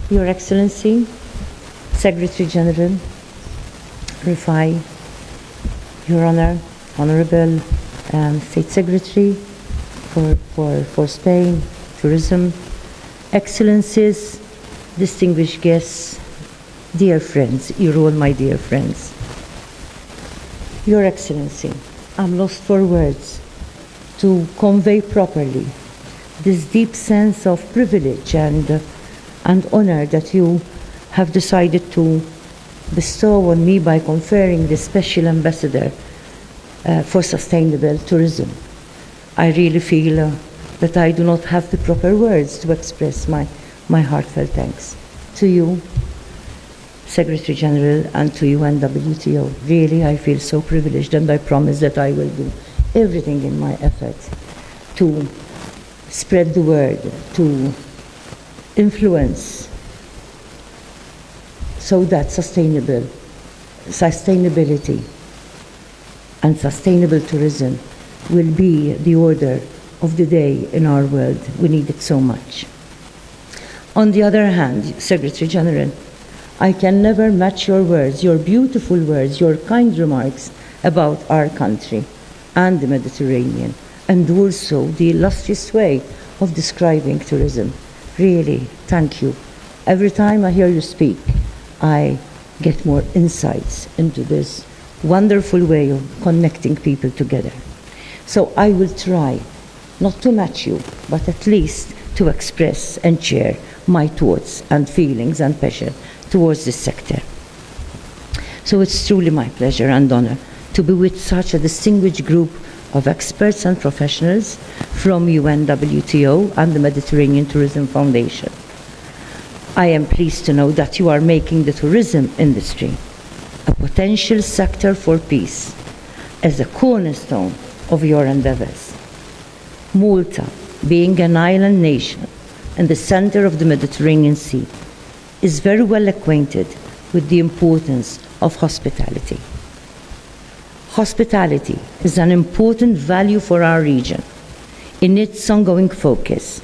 Your Excellency, Secretary General Rifai, Your Honor, Honorable State Secretary for Spain, Tourism, Excellencies, distinguished guests, dear friends, you're all my dear friends. Your Excellency, I'm lost for words to convey properly this deep sense of privilege and honor that you have decided to bestow on me by conferring this special ambassador for sustainable tourism. I really feel that I do not have the proper words to express my heartfelt thanks to you, Secretary General, and to you and WTO. Really, I feel so privileged, and I promise that I will do everything in my efforts to spread the word, to influence, so that sustainability and sustainable tourism will be the order of the day in our world. We need it so much. On the other hand, Secretary General, I can never match your words, your beautiful words, your kind remarks about our country and the Mediterranean, and also the illustrious way of describing tourism. Really, thank you. Every time I hear you speak, I get more insights into this wonderful way of connecting people together. So I will try not to match you, but at least to express and share my thoughts and feelings and passion towards this sector. So it's truly my pleasure and honor to be with such a distinguished group of experts and professionals from UNWTO and the Mediterranean Tourism Foundation. I am pleased to know that you are making the tourism industry a potential sector for peace as a cornerstone of your endeavors. Malta, being an island nation in the center of the Mediterranean Sea, is very well acquainted with the importance of hospitality. Hospitality is an important value for our region in its ongoing focus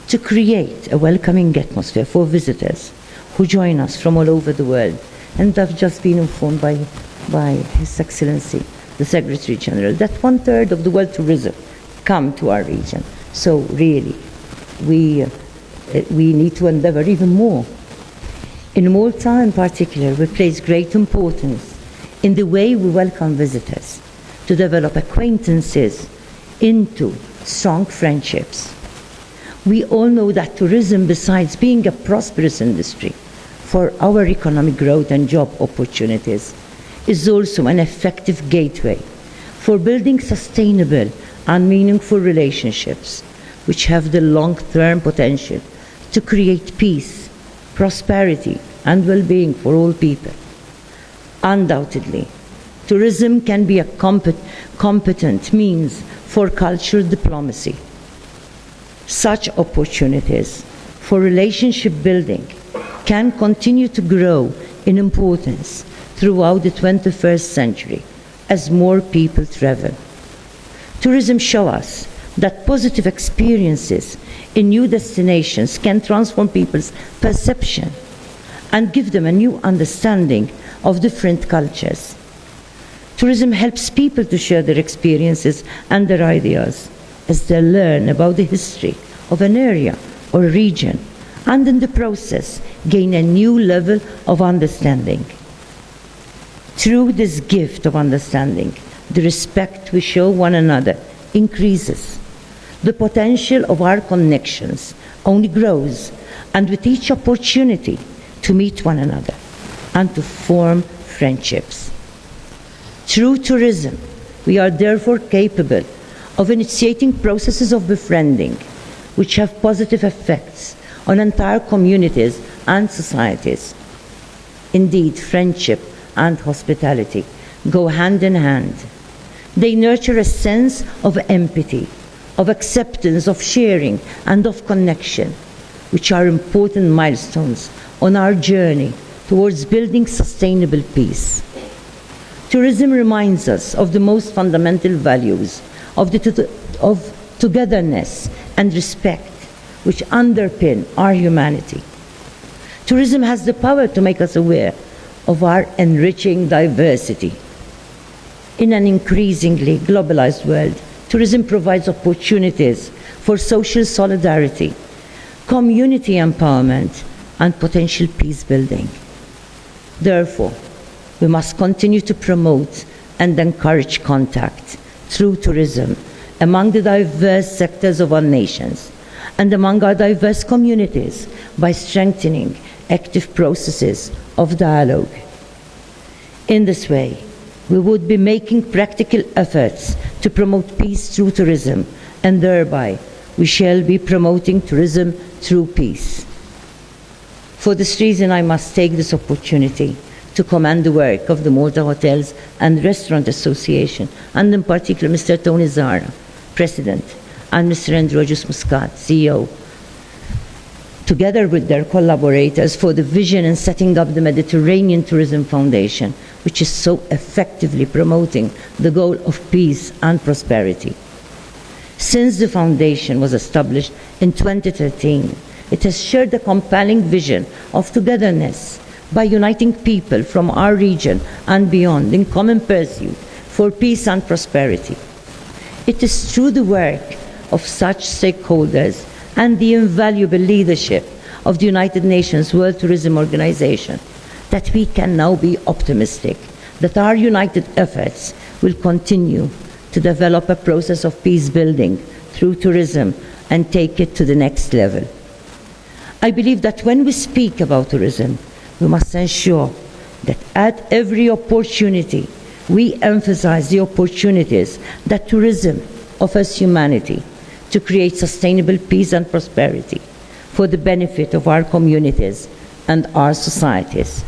to create a welcoming atmosphere for visitors who join us from all over the world. And I've just been informed by His Excellency, the Secretary General, that 1/3 of the world tourism come to our region. So really, we need to endeavor even more. In Malta in particular, we place great importance in the way we welcome visitors, to develop acquaintances into strong friendships. We all know that tourism, besides being a prosperous industry for our economic growth and job opportunities, is also an effective gateway for building sustainable and meaningful relationships, which have the long-term potential to create peace, prosperity, and well-being for all people. Undoubtedly, tourism can be a competent means for cultural diplomacy. Such opportunities for relationship building can continue to grow in importance throughout the 21st century as more people travel. Tourism shows us that positive experiences in new destinations can transform people's perception and give them a new understanding of different cultures. Tourism helps people to share their experiences and their ideas, as they learn about the history of an area or region, and in the process gain a new level of understanding. Through this gift of understanding, the respect we show one another increases. The potential of our connections only grows, and with each opportunity to meet one another and to form friendships. Through tourism, we are therefore capable of initiating processes of befriending which have positive effects on entire communities and societies. Indeed, friendship and hospitality go hand in hand. They nurture a sense of empathy, of acceptance, of sharing, and of connection, which are important milestones on our journey towards building sustainable peace. Tourism reminds us of the most fundamental values of togetherness and respect which underpin our humanity. Tourism has the power to make us aware of our enriching diversity. In an increasingly globalized world, tourism provides opportunities for social solidarity, community empowerment, and potential peace building. Therefore, we must continue to promote and encourage contact through tourism among the diverse sectors of our nations and among our diverse communities by strengthening active processes of dialogue. In this way, we would be making practical efforts to promote peace through tourism, and thereby we shall be promoting tourism through peace. For this reason, I must take this opportunity to commend the work of the Malta Hotels and Restaurant Association, and in particular Mr. Tony Zara, President, and Mr. Androgeus Muscat, CEO, together with their collaborators, for the vision in setting up the Mediterranean Tourism Foundation, which is so effectively promoting the goal of peace and prosperity. Since the foundation was established in 2013, it has shared a compelling vision of togetherness by uniting people from our region and beyond in common pursuit for peace and prosperity. It is through the work of such stakeholders and the invaluable leadership of the United Nations World Tourism Organization that we can now be optimistic that our united efforts will continue to develop a process of peace building through tourism and take it to the next level. I believe that when we speak about tourism, we must ensure that at every opportunity we emphasize the opportunities that tourism offers humanity to create sustainable peace and prosperity for the benefit of our communities and our societies.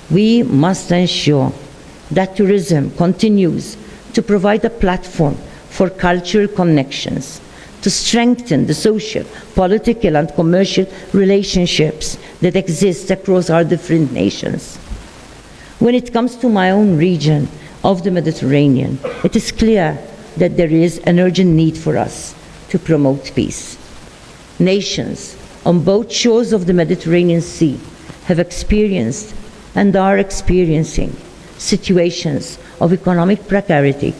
We must ensure that tourism continues to provide a platform for cultural connections, to strengthen the social, political, and commercial relationships that exist across our different nations. When it comes to my own region of the Mediterranean, it is clear that there is an urgent need for us to promote peace. Nations on both shores of the Mediterranean Sea have experienced and are experiencing situations of economic precarity,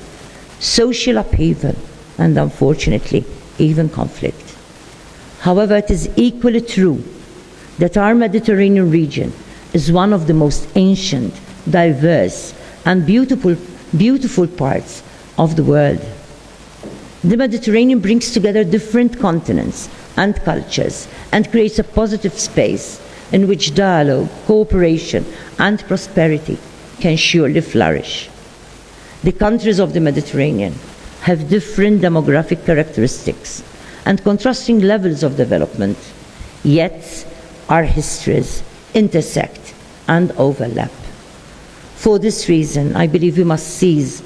social upheaval, and unfortunately, even conflict. However, it is equally true that our Mediterranean region is one of the most ancient, diverse, and beautiful parts of the world. The Mediterranean brings together different continents and cultures and creates a positive space in which dialogue, cooperation, and prosperity can surely flourish. The countries of the Mediterranean have different demographic characteristics and contrasting levels of development, yet our histories intersect and overlap. For this reason, I believe we must seize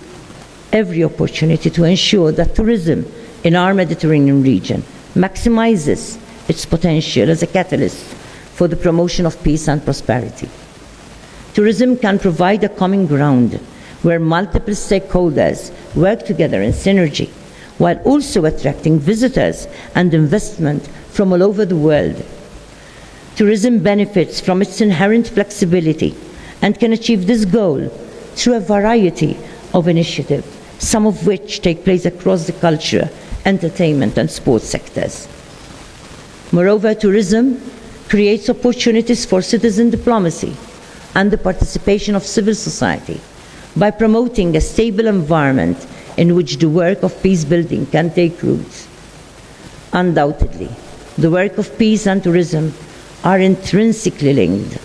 every opportunity to ensure that tourism in our Mediterranean region maximizes its potential as a catalyst for the promotion of peace and prosperity. Tourism can provide a common ground where multiple stakeholders work together in synergy, while also attracting visitors and investment from all over the world. Tourism benefits from its inherent flexibility and can achieve this goal through a variety of initiatives, some of which take place across the cultural entertainment and sports sectors. Moreover, tourism creates opportunities for citizen diplomacy and the participation of civil society by promoting a stable environment in which the work of peace building can take root. Undoubtedly, the work of peace and tourism are intrinsically linked.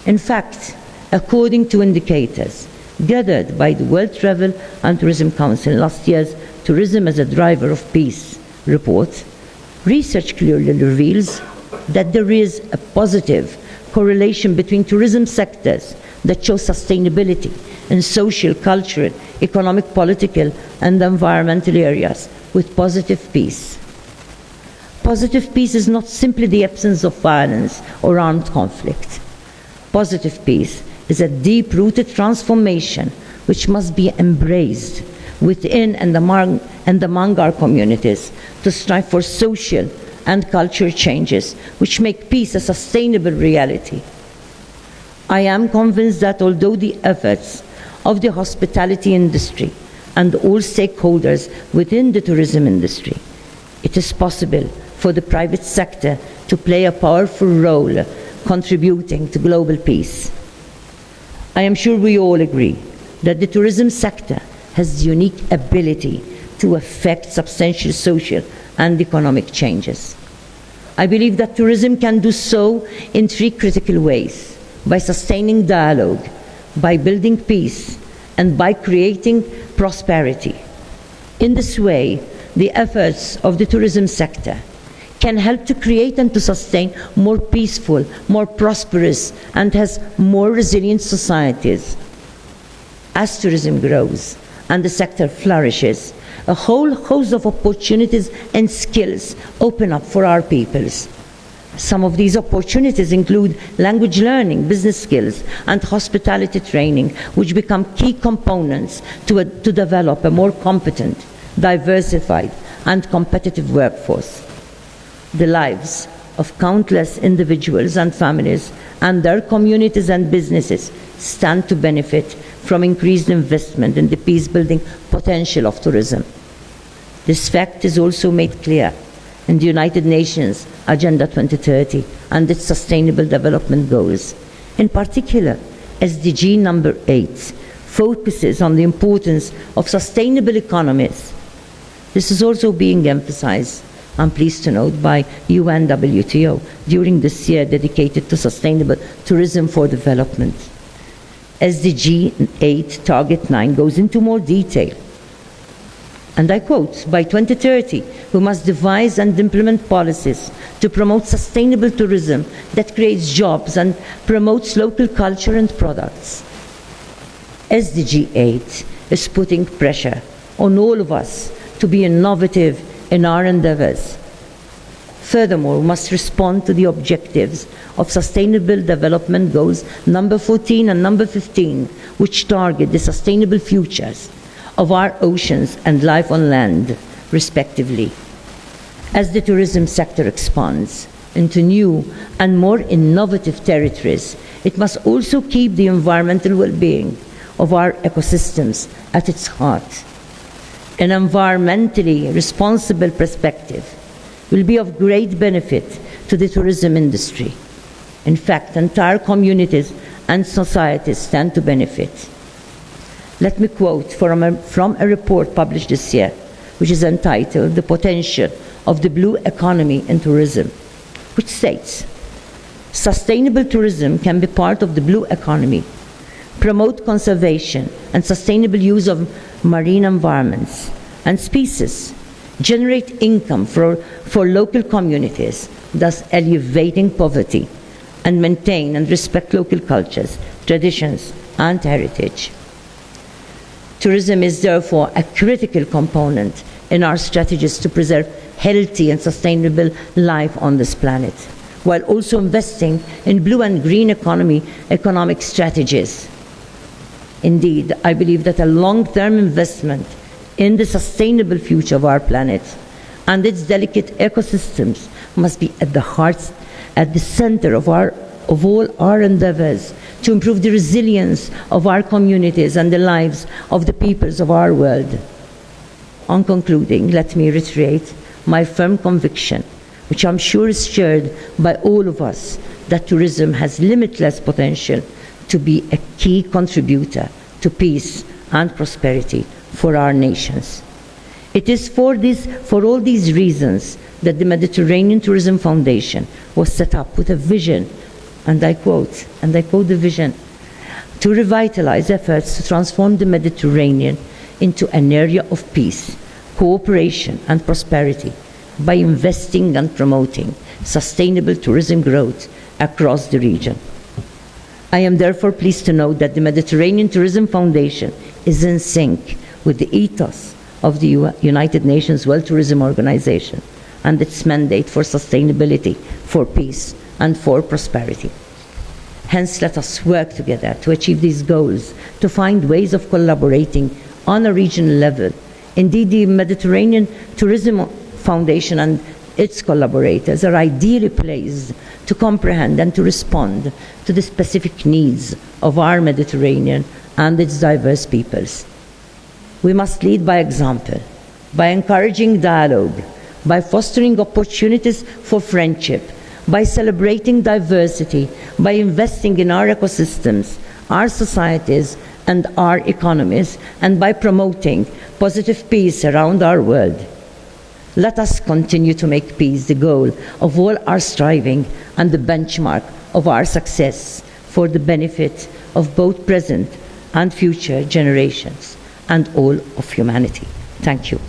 In fact, according to indicators gathered by the World Travel and Tourism Council in last year's Tourism as a Driver of Peace report, research clearly reveals that there is a positive correlation between tourism sectors that show sustainability in social, cultural, economic, political, and environmental areas with positive peace. Positive peace is not simply the absence of violence or armed conflict. Positive peace is a deep-rooted transformation which must be embraced within and among our communities to strive for social and cultural changes which make peace a sustainable reality. I am convinced that although the efforts of the hospitality industry and all stakeholders within the tourism industry, it is possible for the private sector to play a powerful role contributing to global peace. I am sure we all agree that the tourism sector has the unique ability to effect substantial social and economic changes. I believe that tourism can do so in three critical ways: by sustaining dialogue, by building peace, and by creating prosperity. In this way, the efforts of the tourism sector can help to create and to sustain more peaceful, more prosperous, and has more resilient societies. As tourism grows and the sector flourishes, a whole host of opportunities and skills open up for our peoples. Some of these opportunities include language learning, business skills, and hospitality training, which become key components to develop a more competent, diversified, and competitive workforce. The lives of countless individuals and families and their communities and businesses stand to benefit from increased investment in the peace-building potential of tourism. This fact is also made clear in the United Nations Agenda 2030 and its Sustainable Development Goals. In particular, SDG number 8 focuses on the importance of sustainable economies. This is also being emphasized, I'm pleased to note, by UNWTO during this year dedicated to sustainable tourism for development. SDG 8 Target 9 goes into more detail. And I quote, by 2030, we must devise and implement policies to promote sustainable tourism that creates jobs and promotes local culture and products. SDG 8 is putting pressure on all of us to be innovative in our endeavors. Furthermore, we must respond to the objectives of Sustainable Development Goals number 14 and number 15, which target the sustainable futures of our oceans and life on land, respectively. As the tourism sector expands into new and more innovative territories, it must also keep the environmental well-being of our ecosystems at its heart. An environmentally responsible perspective will be of great benefit to the tourism industry. In fact, entire communities and societies stand to benefit. Let me quote from a report published this year, which is entitled The Potential of the Blue Economy in Tourism, which states, sustainable tourism can be part of the blue economy, promote conservation and sustainable use of marine environments and species, generate income for local communities, thus alleviating poverty, and maintain and respect local cultures, traditions, and heritage. Tourism is therefore a critical component in our strategies to preserve healthy and sustainable life on this planet, while also investing in blue and green economic strategies. Indeed, I believe that a long-term investment in the sustainable future of our planet and its delicate ecosystems must be at the center of all our endeavors to improve the resilience of our communities and the lives of the peoples of our world. on concluding, let me reiterate my firm conviction, which I'm sure is shared by all of us, that tourism has limitless potential to be a key contributor to peace and prosperity for our nations. It is for all these reasons that the Mediterranean Tourism Foundation was set up with a vision, and I quote the vision, to revitalize efforts to transform the Mediterranean into an area of peace, cooperation and prosperity by investing and promoting sustainable tourism growth across the region. I am therefore pleased to note that the Mediterranean Tourism Foundation is in sync with the ethos of the United Nations World Tourism Organization and its mandate for sustainability, for peace, and for prosperity. Hence, let us work together to achieve these goals, to find ways of collaborating on a regional level. Indeed, the Mediterranean Tourism Foundation and its collaborators are ideally placed to comprehend and to respond to the specific needs of our Mediterranean and its diverse peoples. We must lead by example, by encouraging dialogue, by fostering opportunities for friendship, by celebrating diversity, by investing in our ecosystems, our societies, and our economies, and by promoting positive peace around our world. Let us continue to make peace the goal of all our striving and the benchmark of our success for the benefit of both present and future generations and all of humanity. Thank you.